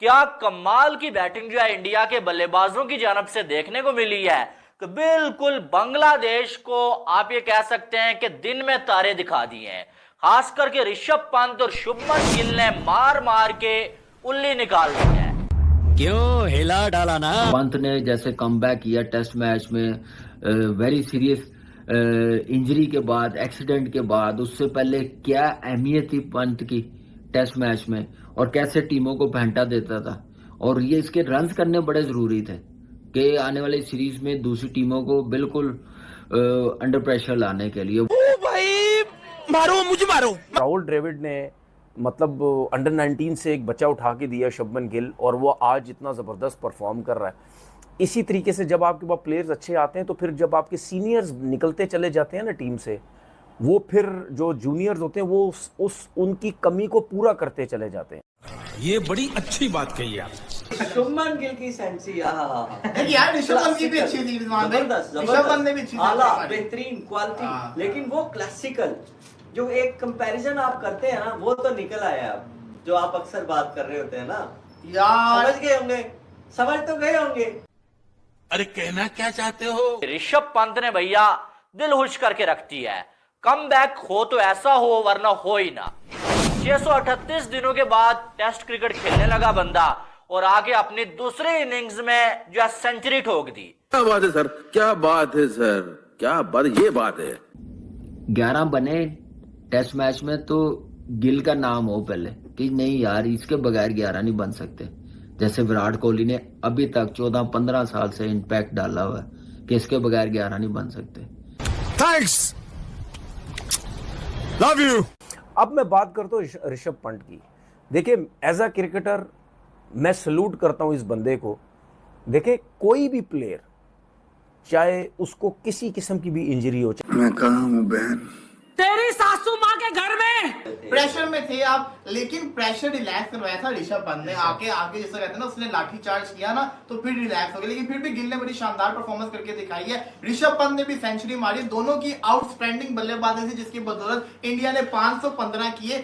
क्या कमाल की बैटिंग जो है इंडिया के बल्लेबाजों की जानब से देखने को मिली है कि बिल्कुल बांग्लादेश को आप ये कह सकते हैं कि दिन में तारे दिखा दिए हैं। खास करके ऋषभ पंत और शुभमन गिल ने मार मार के उल्ली निकाल दी है। क्यों हिला डाला ना। पंत ने जैसे कमबैक किया टेस्ट मैच में, वेरी सीरियस इंजरी के बाद, एक्सीडेंट के बाद, उससे पहले क्या अहमियत थी पंत की टेस्ट मैच में और कैसे टीमों को फेंटा देता था। और ये इसके रन्स करने बड़े जरूरी थे कि आने वाली सीरीज में दूसरी टीमों को बिल्कुल अंडर प्रेशर लाने के लिए। ओ भाई मारो मुझे मारो। राहुल द्रविड़ ने मतलब अंडर 19 से एक बच्चा उठा के दिया शुभमन गिल, और वो आज इतना ज़बरदस्त परफॉर्म कर रहा है। इसी तरीके से जब आपके पास प्लेयर्स अच्छे आते हैं तो फिर जब आपके सीनियर्स निकलते चले जाते हैं ना टीम से, वो फिर जो जूनियर्स होते हैं वो उस उनकी कमी को पूरा करते चले जाते हैं। ये बड़ी अच्छी बात कही आप। शुभमन गिल की सेंसी यार ऋषभ पंत की भी अच्छी थी, जबरदस्त ऋषभ पंत ने भी अच्छी आला थी, बेहतरीन क्वालिटी। हाँ। लेकिन वो क्लासिकल जो एक कंपैरिजन आप करते हैं ना, वो तो निकल आया अब, जो आप अक्सर बात कर रहे होते हैं ना यार समझ गए होंगे, समझ तो गए होंगे। अरे कहना क्या चाहते हो। ऋषभ पंत ने भैया दिल खुश करके रख दिया है। कम बैक हो तो ऐसा हो, वरना हो ही ना। 638 दिनों के बाद टेस्ट क्रिकेट खेलने लगा बंदा और आगे अपनी दूसरी इनिंग्स में जो है सेंचुरी ठोक दी। क्या बात है सर, क्या बात है सर, क्या बात, ये बात है। 11 बने टेस्ट मैच में तो गिल का नाम हो पहले कि नहीं यार, इसके बगैर 11 नहीं बन सकते। जैसे विराट कोहली ने अभी तक 14-15 साल से इम्पैक्ट डाला हुआ है कि इसके बगैर 11 नहीं बन सकते। Thanks, love you. अब मैं बात करता हूँ ऋषभ पंत की। देखिए, एज अ क्रिकेटर मैं सल्यूट करता हूँ इस बंदे को। देखिए, कोई भी प्लेयर चाहे उसको किसी किस्म की भी इंजरी हो, मैं कहाँ हूँ बहन, तेरी सासू माँ के घर में प्रेशर में थे आप, लेकिन प्रेशर रिलैक्स करवाया था ऋषभ पंत ने। आके जैसा कहते हैं ना, उसने लाठी चार्ज किया ना तो फिर रिलैक्स हो गया। लेकिन फिर भी गिल ने बड़ी शानदार परफॉर्मेंस करके दिखाई है। ऋषभ पंत ने भी सेंचुरी मारी। दोनों की आउटस्टैंडिंग बल्लेबाजी थी, जिसकी बदौलत इंडिया ने 515 किए।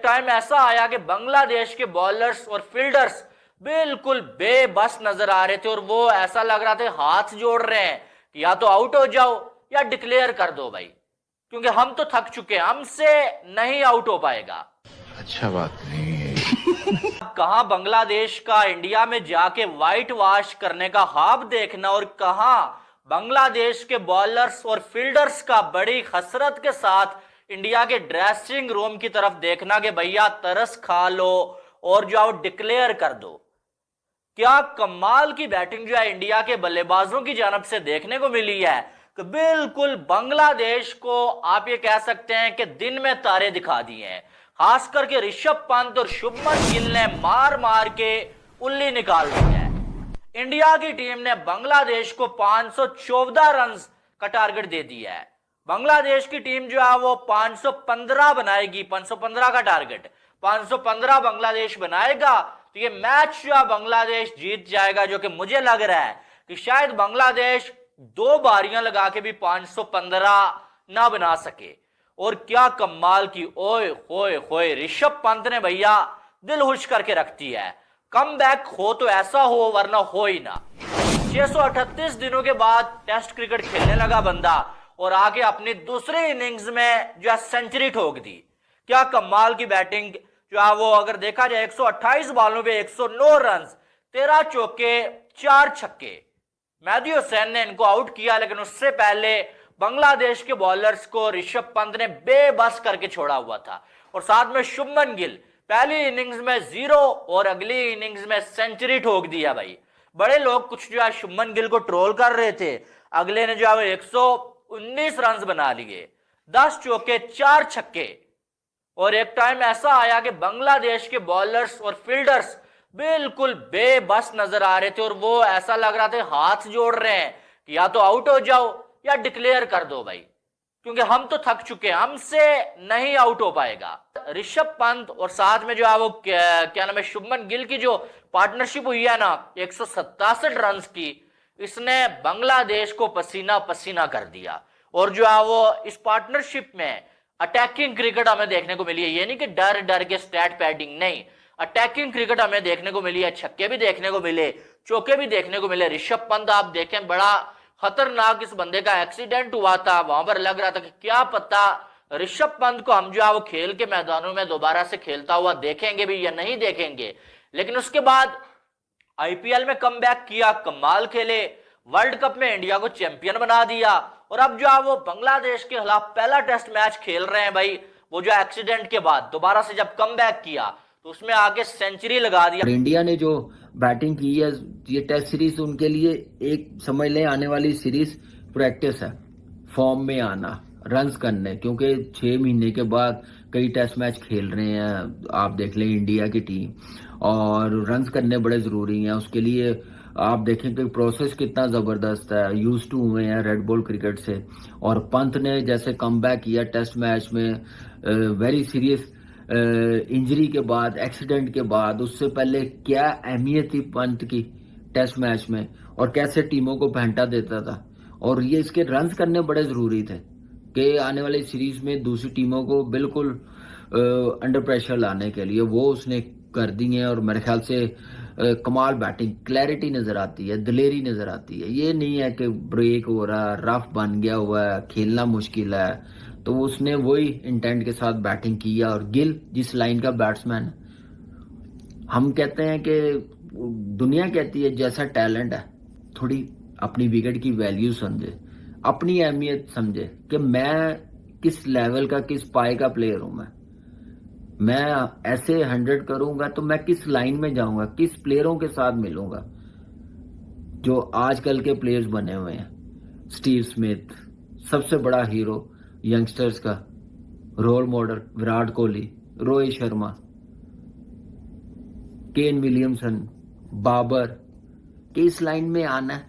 टाइम ऐसा आया कि बांग्लादेश के बॉलर्स और फील्डर्स बिल्कुल बेबस नजर आ रहे थे और वो ऐसा लग रहा था हाथ जोड़ रहे हैं कि या तो आउट हो जाओ या डिक्लेयर कर दो भाई, क्योंकि हम तो थक चुके हैं, हमसे नहीं आउट हो पाएगा। अच्छा बात नहीं है। कहां बांग्लादेश का इंडिया में जाके व्हाइट वॉश करने का ख्वाब देखना और कहां बांग्लादेश के बॉलर्स और फील्डर्स का बड़ी हसरत के साथ इंडिया के ड्रेसिंग रूम की तरफ देखना कि भैया तरस खा लो और जो आओ डिक्लेयर कर दो। क्या कमाल की बैटिंग जो है इंडिया के बल्लेबाजों की जानब से देखने को मिली है कि बिल्कुल बांग्लादेश को आप ये कह सकते हैं कि दिन में तारे दिखा दिए हैं। खास करके ऋषभ पंत और शुभमन गिल ने मार मार के उल्ली निकाल दी है। इंडिया की टीम ने बांग्लादेश को 514 रन का टारगेट दे दिया है। बांग्लादेश की टीम जो है वो 515 बनाएगी, 515 का टारगेट 515 बांग्लादेश बनाएगा तो ये मैच जो है बांग्लादेश जीत जाएगा, जो कि मुझे लग रहा है कि शायद बांग्लादेश 2 बारियां लगा के भी 515 ना बना सके। और क्या कमाल की, ओए होए होए, ऋषभ पंत ने भैया दिल खुश करके रख दिया है। कम बैक हो तो ऐसा हो, वरना हो ही ना। 638 दिनों के बाद टेस्ट क्रिकेट खेलने लगा बंदा और आगे अपनी दूसरी इनिंग्स में जो है सेंचुरी ठोक दी। क्या कमाल की बैटिंग जो है वो, अगर देखा जाए 128 बॉलों पे 109 रन, 13 चौके 4 छक्के। मेहदी हुसैन ने इनको आउट किया, लेकिन उससे पहले बांग्लादेश के बॉलर्स को ऋषभ पंत ने बेबस करके छोड़ा हुआ था। और साथ में शुभमन गिल पहली इनिंग्स में 0 और अगली इनिंग्स में सेंचुरी ठोक दिया भाई। बड़े लोग कुछ जो है शुभमन गिल को ट्रोल कर रहे थे, अगले ने जो है 119 रन बना लिए, 10 चौके 4 छक्के। और एक टाइम ऐसा आया कि बांग्लादेश के बॉलर्स और फील्डर्स बिल्कुल बेबस नजर आ रहे थे और वो ऐसा लग रहा था हाथ जोड़ रहे हैं कि या तो आउट हो जाओ या डिक्लेयर कर दो भाई, क्योंकि हम तो थक चुके हैं, हमसे नहीं आउट हो पाएगा। ऋषभ पंत और साथ में जो है वो क्या नाम है, शुभमन गिल की जो पार्टनरशिप हुई है ना 167 रन की, इसने बांग्लादेश को पसीना पसीना कर दिया। और जो है वो इस पार्टनरशिप में अटैकिंग क्रिकेट हमें देखने को मिली है। ये नहीं कि डर डर के स्टैट पैडिंग, नहीं, अटैकिंग क्रिकेट हमें देखने को मिली है। छक्के भी देखने को मिले, चौके भी देखने को मिले। ऋषभ पंत आप देखें, बड़ा खतरनाक इस बंदे का एक्सीडेंट हुआ था, वहां पर लग रहा था कि क्या पता ऋषभ पंत को हम जो है वो खेल के मैदानों में दोबारा से खेलता हुआ देखेंगे भी या नहीं देखेंगे। लेकिन उसके बाद आईपीएल में कमबैक किया, कमाल खेले, वर्ल्ड कप में इंडिया को चैंपियन बना दिया, और अब जो है वो बांग्लादेश के खिलाफ पहला टेस्ट मैच खेल रहे हैं भाई। वो जो एक्सीडेंट के बाद दोबारा से जब कमबैक किया तो उसमें आके सेंचुरी लगा दिया। और इंडिया ने जो बैटिंग की है, ये टेस्ट सीरीज उनके लिए एक समझ लें आने वाली सीरीज प्रैक्टिस है, फॉर्म में आना, रन्स करने, क्योंकि 6 महीने के बाद कई टेस्ट मैच खेल रहे हैं। आप देख लें इंडिया की टीम, और रन्स करने बड़े ज़रूरी हैं। उसके लिए आप देखें कि प्रोसेस कितना ज़बरदस्त है, यूज टू हुए हैं रेड बॉल क्रिकेट से। और पंत ने जैसे कमबैक किया टेस्ट मैच में, वेरी सीरियस इंजरी के बाद, एक्सीडेंट के बाद, उससे पहले क्या अहमियत थी पंत की टेस्ट मैच में, और कैसे टीमों को फेंटा देता था। और ये इसके रन्स करने बड़े ज़रूरी थे कि आने वाली सीरीज में दूसरी टीमों को बिल्कुल अंडर प्रेशर लाने के लिए वो उसने कर दी है। और मेरे ख्याल से कमाल बैटिंग, क्लैरिटी नज़र आती है, दिलेरी नज़र आती है। ये नहीं है कि ब्रेक हो रहा, रफ बन गया हुआ है, खेलना मुश्किल है। तो उसने वही इंटेंट के साथ बैटिंग किया। और गिल जिस लाइन का बैट्समैन, हम कहते हैं कि दुनिया कहती है जैसा टैलेंट है, थोड़ी अपनी विकेट की वैल्यू समझे, अपनी अहमियत समझे कि मैं किस लेवल का, किस पाए का प्लेयर हूं। मैं ऐसे 100 करूंगा तो मैं किस लाइन में जाऊंगा, किस प्लेयरों के साथ मिलूंगा जो आजकल के प्लेयर्स बने हुए हैं। स्टीव स्मिथ सबसे बड़ा हीरो यंगस्टर्स का, role model Virat Kohli, Rohit Sharma, Kane Williamson, Babar, कि इस लाइन में आना है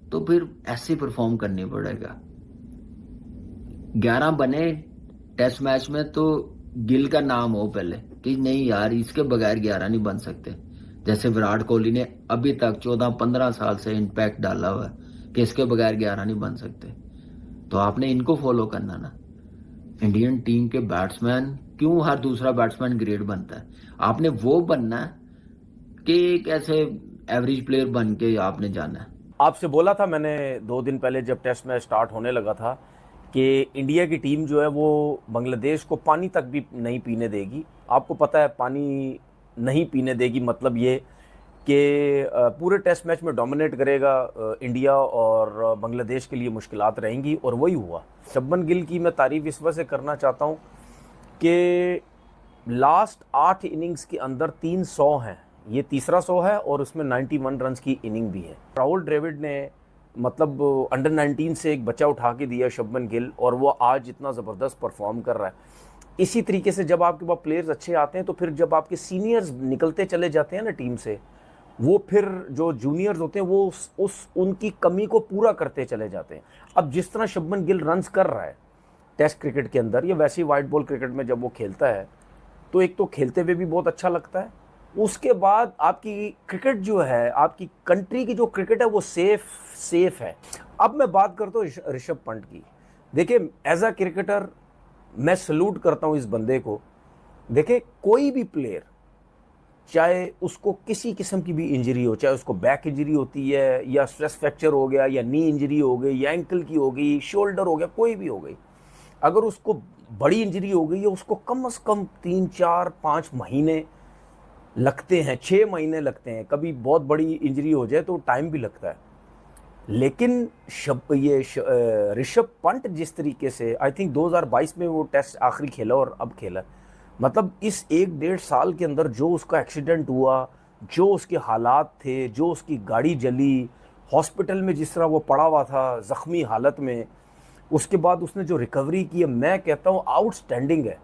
तो फिर ऐसे परफॉर्म करनी पड़ेगा। 11 बने टेस्ट मैच में तो गिल का नाम हो पहले कि नहीं यार, इसके बगैर 11 नहीं बन सकते। जैसे विराट कोहली ने अभी तक 14-15 साल से इम्पैक्ट डाला हुआ है कि इसके बगैर 11 नहीं बन सकते। तो आपने इनको फॉलो करना ना। इंडियन टीम के बैट्समैन क्यों हर दूसरा बैट्समैन ग्रेट बनता है, आपने वो बनना है कि एक ऐसे एवरेज प्लेयर बन के आपने जाना है। आपसे बोला था मैंने 2 दिन पहले जब टेस्ट मैच स्टार्ट होने लगा था कि इंडिया की टीम जो है वो बांग्लादेश को पानी तक भी नहीं पीने देगी। आपको पता है पानी नहीं पीने देगी मतलब ये कि पूरे टेस्ट मैच में डोमिनेट करेगा इंडिया, और बांग्लादेश के लिए मुश्किलात रहेंगी, और वही हुआ। शुभमन गिल की मैं तारीफ़ इस वजह से करना चाहता हूँ कि लास्ट 8 इनिंग्स के अंदर 3 100 हैं, ये तीसरा 100 है, और उसमें 91 रन्स की इनिंग भी है। राहुल द्रविड़ ने मतलब अंडर 19 से एक बच्चा उठा के दिया शुभमन गिल, और वो आज इतना ज़बरदस्त परफॉर्म कर रहा है। इसी तरीके से जब आपके पास प्लेयर्स अच्छे आते हैं तो फिर जब आपके सीनियर्स निकलते चले जाते हैं ना टीम से, वो फिर जो जूनियर्स होते हैं वो उनकी कमी को पूरा करते चले जाते हैं। अब जिस तरह शुभमन गिल रन्स कर रहा है टेस्ट क्रिकेट के अंदर, या वैसे ही वाइट बॉल क्रिकेट में जब वो खेलता है तो एक तो खेलते हुए भी बहुत अच्छा लगता है, उसके बाद आपकी क्रिकेट जो है, आपकी कंट्री की जो क्रिकेट है वो सेफ है। अब मैं बात करता हूँ ऋषभ पंत की। देखिए, एज अ क्रिकेटर मैं सल्यूट करता हूँ इस बंदे को। देखिए, कोई भी प्लेयर, चाहे उसको किसी किस्म की भी इंजरी हो, चाहे उसको बैक इंजरी होती है, या स्ट्रेस फ्रैक्चर हो गया, या नी इंजरी हो गई, या एंकल की हो गई, शोल्डर हो गया, कोई भी हो गई, अगर उसको बड़ी इंजरी हो गई है, उसको कम से कम 3, 4, 5 महीने लगते हैं, 6 महीने लगते हैं। कभी बहुत बड़ी इंजरी हो जाए तो टाइम भी लगता है। लेकिन ऋषभ पंत जिस तरीके से, आई थिंक 2022 में वो टेस्ट आखिरी खेला और अब खेला, मतलब इस 1-1.5 साल के अंदर जो उसका एक्सीडेंट हुआ, जो उसके हालात थे, जो उसकी गाड़ी जली, हॉस्पिटल में जिस तरह वो पड़ा हुआ था ज़ख्मी हालत में, उसके बाद उसने जो रिकवरी की है, मैं कहता हूँ आउटस्टैंडिंग है।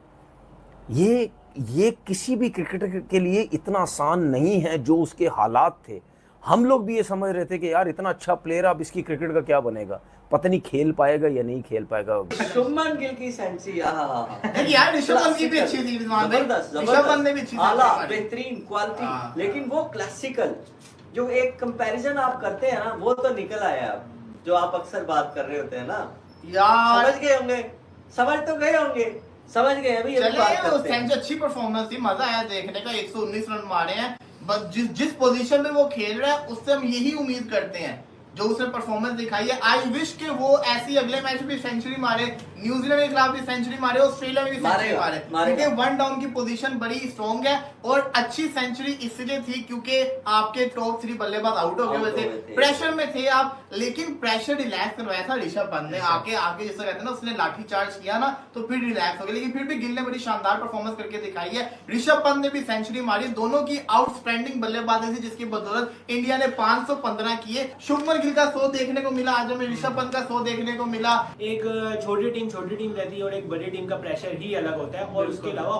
ये किसी भी क्रिकेटर के लिए इतना आसान नहीं है जो उसके हालात थे। हम लोग भी ये समझ रहे थे कि यार इतना अच्छा प्लेयर, अब इसकी क्रिकेट का क्या बनेगा, पता नहीं खेल पाएगा या नहीं खेल पाएगा। शुभमन गिल की सेंचुरी यार ऋषभ पंत की भी अच्छी थी, जबरदस्त, ऋषभ पंत ने भी अच्छी आला, बेहतरीन क्वालिटी, लेकिन वो क्लासिकल जो एक कंपैरिजन आप करते हैं ना, वो तो निकल आया अब, जो आप अक्सर बात कर रहे होते हैं ना। यार समझ गए होंगे, समझ तो गए होंगे। समझ गए अभी ये चले बात वो करते हैं। सेंचुरी अच्छी परफॉर्मेंस थी, मजा आया देखने का। 119 रन मारे हैं, बस जिस पोजीशन में वो खेल रहा है उससे हम यही उम्मीद करते हैं जो उसने परफॉर्मेंस दिखाई है। आई विश कि वो ऐसी अगले मैच में भी सेंचुरी मारे, न्यूजीलैंड के खिलाफ भी सेंचुरी मारे, ऑस्ट्रेलिया में भी सेंचुरी मारे, क्योंकि वन डाउन की पोजीशन बड़ी स्ट्रॉन्ग है। और अच्छी सेंचुरी इसलिए थी क्योंकि आपके टॉप 3 बल्लेबाज आउट हो गए थे, प्रेशर में थे आप, लेकिन प्रेशर रिलैक्स करवाया था ऋषभ पंत ने। आके जिसको कहते हैं ना, उसने लाठी चार्ज किया ना तो फिर रिलैक्स हो गया, लेकिन फिर भी गिल ने बड़ी शानदार परफॉर्मेंस करके दिखाई है। ऋषभ पंत ने भी सेंचुरी मारी, दोनों की आउटस्टैंडिंग बल्लेबाजी थी जिसकी बदौलत इंडिया ने 515 किए। शुभमन गिल का 100 देखने को मिला, आज हमें ऋषभ पंत का 100 देखने को मिला। एक छोटी टीम रहती है और एक बड़ी टीम का प्रेशर ही अलग होता है। और उसके अलावा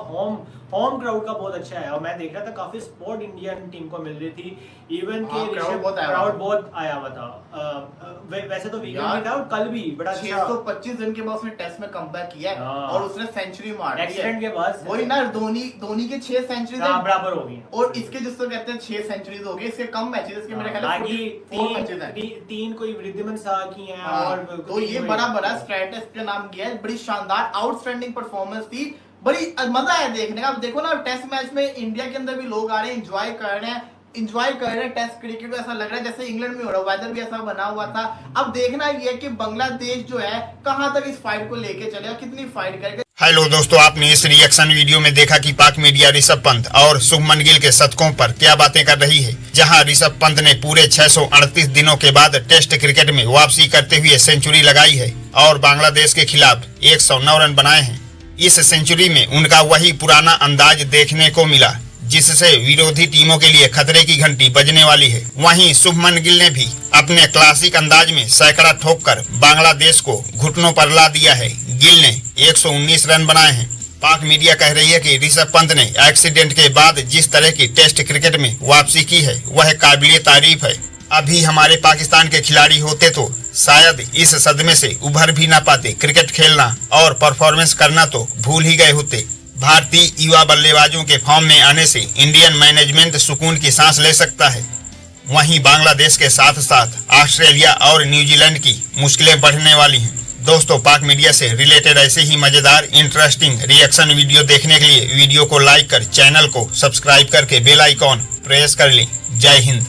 होम क्राउड का बहुत अच्छा है, और मैं देख रहा था काफी सपोर्ट इंडियन टीम को मिल रही थी। इवन के क्राउड बहुत आया हुआ था। वैसे तो वीकेंड में था और कल भी बड़ा 625 रन के बाद उसने टेस्ट में कमबैक किया है और उसने सेंचुरी मार दी है। एक्सीडेंट के बाद वही ना, धोनी के 6 सेंचुरी बराबर हो गई, और इसके जिसको कहते हैं 6 सेंचुरीज हो गई। इसके कम मैचेस, इसके मेरे ख्याल में तीन कोई वृद्धिमान शाह की हैं। और तो ये बड़ा स्ट्रेटस का नाम किया है। बड़ी शानदार आउटस्टैंडिंग परफॉर्मेंस थी, बड़ी मजा आया देखने का। अब देखो ना, टेस्ट मैच में इंडिया के अंदर भी लोग आ रहे हैं, एंजॉय कर रहे हैं टेस्ट क्रिकेट। ऐसा लग रहा है जैसे इंग्लैंड में हो रहा, वेदर भी ऐसा बना हुआ था। अब देखना ये है कि बांग्लादेश जो है कहां तक इस फाइट को लेके चलेगा, कितनी फाइट करेगा। हेलो दोस्तों, आपने इस रिएक्शन वीडियो में देखा कि पाक मीडिया ऋषभ पंत और शुभमन गिल के शतकों पर क्या बातें कर रही है। जहां ऋषभ पंत ने पूरे 638 दिनों के बाद टेस्ट क्रिकेट में वापसी करते हुए सेंचुरी लगाई है और बांग्लादेश के खिलाफ 109 रन बनाए हैं। इस सेंचुरी में उनका वही पुराना अंदाज देखने को मिला जिससे विरोधी टीमों के लिए खतरे की घंटी बजने वाली है। वहीं शुभमन गिल ने भी अपने क्लासिक अंदाज में सैकड़ा ठोककर बांग्लादेश को घुटनों पर ला दिया है। गिल ने 119 रन बनाए हैं। पाक मीडिया कह रही है कि ऋषभ पंत ने एक्सीडेंट के बाद जिस तरह की टेस्ट क्रिकेट में वापसी की है वह काबिलियत तारीफ है। अभी हमारे पाकिस्तान के खिलाड़ी होते तो शायद इस सदमे से उभर भी ना पाते। क्रिकेट खेलना और परफॉर्मेंस करना तो भूल ही गए होते। भारतीय युवा बल्लेबाजों के फॉर्म में आने से इंडियन मैनेजमेंट सुकून की सांस ले सकता है। वहीं बांग्लादेश के साथ साथ ऑस्ट्रेलिया और न्यूजीलैंड की मुश्किलें बढ़ने वाली हैं। दोस्तों, पाक मीडिया से रिलेटेड ऐसे ही मजेदार इंटरेस्टिंग रिएक्शन वीडियो देखने के लिए वीडियो को लाइक कर चैनल को सब्सक्राइब करके बेल आइकॉन प्रेस कर लें। जय हिंद।